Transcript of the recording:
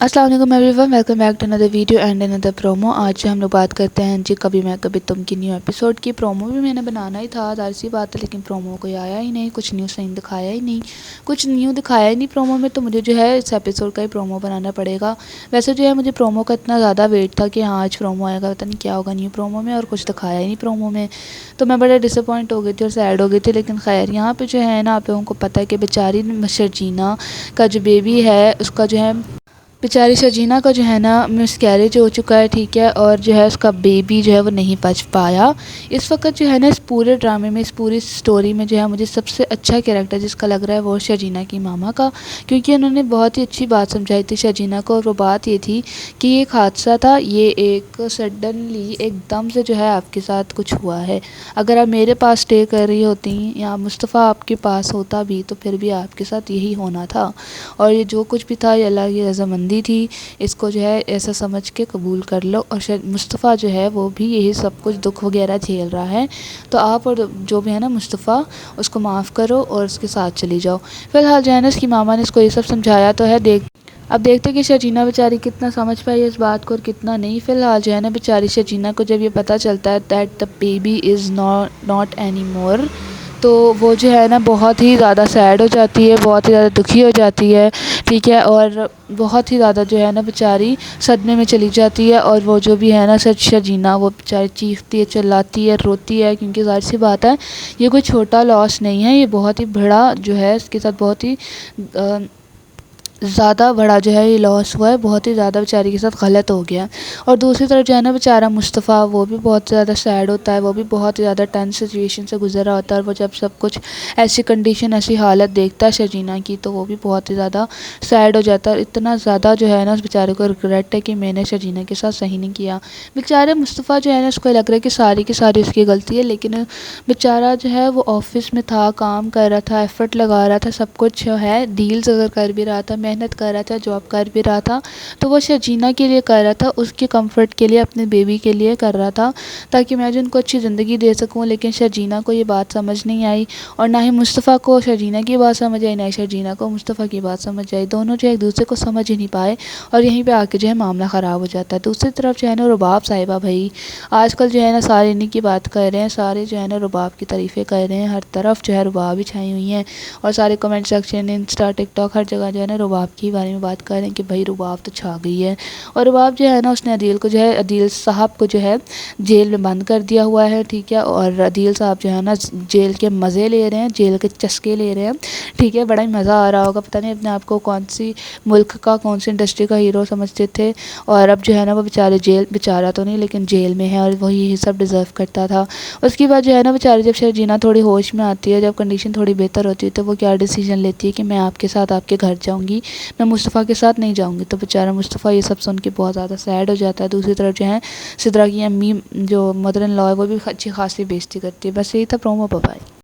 अस्सलाम वालेकुम everyone, welcome back to another video and another promo. आज हम लोग बात करते हैं जी कभी मैं कभी तुम की न्यू एपिसोड की। प्रोमो भी मैंने बनाना ही था, ज़ाहिर सी बात है, लेकिन प्रोमो कोई आया ही नहीं, कुछ न्यू सही दिखाया ही नहीं, कुछ न्यू दिखाया ही नहीं प्रोमो में। तो मुझे जो है इस एपिसोड का ही प्रोमो बनाना पड़ेगा। वैसे जो है मुझे प्रोमो का इतना ज़्यादा वेट था कि हाँ आज प्रोमो आएगा, पता नहीं क्या होगा न्यू प्रोमो में, और कुछ दिखाया ही नहीं प्रोमो में। तो मैं बड़े डिसअपॉइंट हो गई थी और सैड हो गई थी। लेकिन खैर यहाँ पे जो है ना, आप लोगों को पता है कि बेचारी शर्जीना का जो बेबी है उसका जो है, बेचारी शर्जीना का जो है ना मिसकैरेज हो चुका है, ठीक है, और जो है उसका बेबी जो है वो नहीं बच पाया। इस वक्त जो है ना इस पूरे ड्रामे में, इस पूरी स्टोरी में जो है मुझे सबसे अच्छा कैरेक्टर जिसका लग रहा है वो शर्जीना की मामा का, क्योंकि उन्होंने बहुत ही अच्छी बात समझाई थी शर्जीना को। और वो बात ये थी कि ये एक हादसा था, ये एक सडनली एकदम से जो है आपके साथ कुछ हुआ है। अगर आप मेरे पास स्टे कर रही होती या मुस्तफ़ा आपके पास होता भी तो फिर भी आपके साथ यही होना था। और ये जो कुछ भी था ये अल्लाह की रज़ामंदी थी, इसको जो है ऐसा समझ के कबूल कर लो। और शायद मुस्तफ़ा जो है वो भी यही सब कुछ दुख वगैरह झेल रहा है, तो आप और जो भी है ना मुस्तफ़ा उसको माफ़ करो और उसके साथ चली जाओ। फ़िलहाल जो है ना इसकी मामा ने इसको ये सब समझाया तो है। अब देखते कि शर्जीना बेचारी कितना समझ पाई इस बात को और कितना नहीं। फ़िलहाल जो है ना बेचारी शर्जीना को जब ये पता चलता है that the baby is not any more, तो वो जो है ना बहुत ही ज़्यादा सैड हो जाती है, बहुत ही ज़्यादा दुखी हो जाती है, ठीक है, और बहुत ही ज़्यादा जो है ना बेचारी सदमे में चली जाती है। और वो जो भी है ना शर्जीना वो बेचारी चीखती है, चिल्लाती है, रोती है, क्योंकि ज़ाहिर सी बात है ये कोई छोटा लॉस नहीं है, ये बहुत ही बड़ा जो है इसके साथ बहुत ही ज़्यादा बड़ा जो है ये लॉस हुआ है, बहुत ही ज़्यादा बेचारी के साथ गलत हो गया। और दूसरी तरफ जो है ना बेचारा मुस्तफ़ा वो भी बहुत ज़्यादा सैड होता है, वो भी बहुत ही ज़्यादा टेंस सिचुएशन से गुजर रहा होता है। और वो जब सब कुछ ऐसी कंडीशन ऐसी हालत देखता है शर्जीना की तो वो भी बहुत ही ज़्यादा सैड हो जाता है। इतना ज़्यादा जो है ना उस बेचारे को रिग्रेट है कि मैंने शर्जीना के साथ सही नहीं किया। बेचारे मुस्तफ़ा जो है ना उसको लग रहा है कि सारी की सारी उसकी गलती है, लेकिन बेचारा जो है वो ऑफिस में था, काम कर रहा था, एफ़र्ट लगा रहा था, सब कुछ जो है डील्स अगर कर भी रहा था, मेहनत कर रहा था, जॉब कर भी रहा था, तो वो शर्जीना के लिए कर रहा था, उसके कंफर्ट के लिए, अपने बेबी के लिए कर रहा था, ताकि मैं जो उनको अच्छी ज़िंदगी दे सकूं। लेकिन शर्जीना को ये बात समझ नहीं आई, और ना ही मुस्तफ़ा को शर्जीना की बात समझ आई, ना ही शर्जीना को मुस्तफ़ा की बात समझ आई। दोनों जो एक दूसरे को समझ ही नहीं पाए, और यहीं पर आके जो है मामला ख़राब हो जाता है। दूसरी तरफ जो है ना रुबाब साहिबा भाई आजकल जो है ना सारे इन्हीं की बात कर रहे हैं, सारे जो है ना रुबाब की तारीफ़ें कर रहे हैं, हर तरफ जो है रुबाब ही छाई हुई हैं, और सारे कमेंट सेक्शन, इंस्टा, टिकटॉक, हर जगह जो है ना रुबाब के बारे में बात कर रहे हैं कि भाई रुबाब तो छा गई है। और रुबाब जो है ना उसने अदील को जो है, अदील साहब को जो है जेल में बंद कर दिया हुआ है, ठीक है, और अदील साहब जो है ना जेल के मज़े ले रहे हैं, जेल के चस्के ले रहे हैं, ठीक है, बड़ा ही मज़ा आ रहा होगा। पता नहीं अपने आप को कौन सी मुल्क का, कौन सी इंडस्ट्री का हीरो समझते थे, और अब जो है ना वो बेचारे जेल, बेचारा तो नहीं लेकिन जेल में है, और वही ये सब डिज़र्व करता था। उसके बाद जो है ना बेचारी जब शर्जीना थोड़ी होश में आती है, जब कंडीशन थोड़ी बेहतर होती है, तो वो क्या डिसीजन लेती है कि मैं आपके साथ आपके घर जाऊँगी, मैं मुस्तफ़ा के साथ नहीं जाऊँगी। तो बेचारा मुस्तफ़ा ये सब सुन के बहुत ज़्यादा सैड हो जाता है। दूसरी तरफ जो है सिद्रा की अम्मी जो मदर इन लॉ है वो भी अच्छी खासी बेइज्जती करती है। बस यही था प्रोमो। बाय।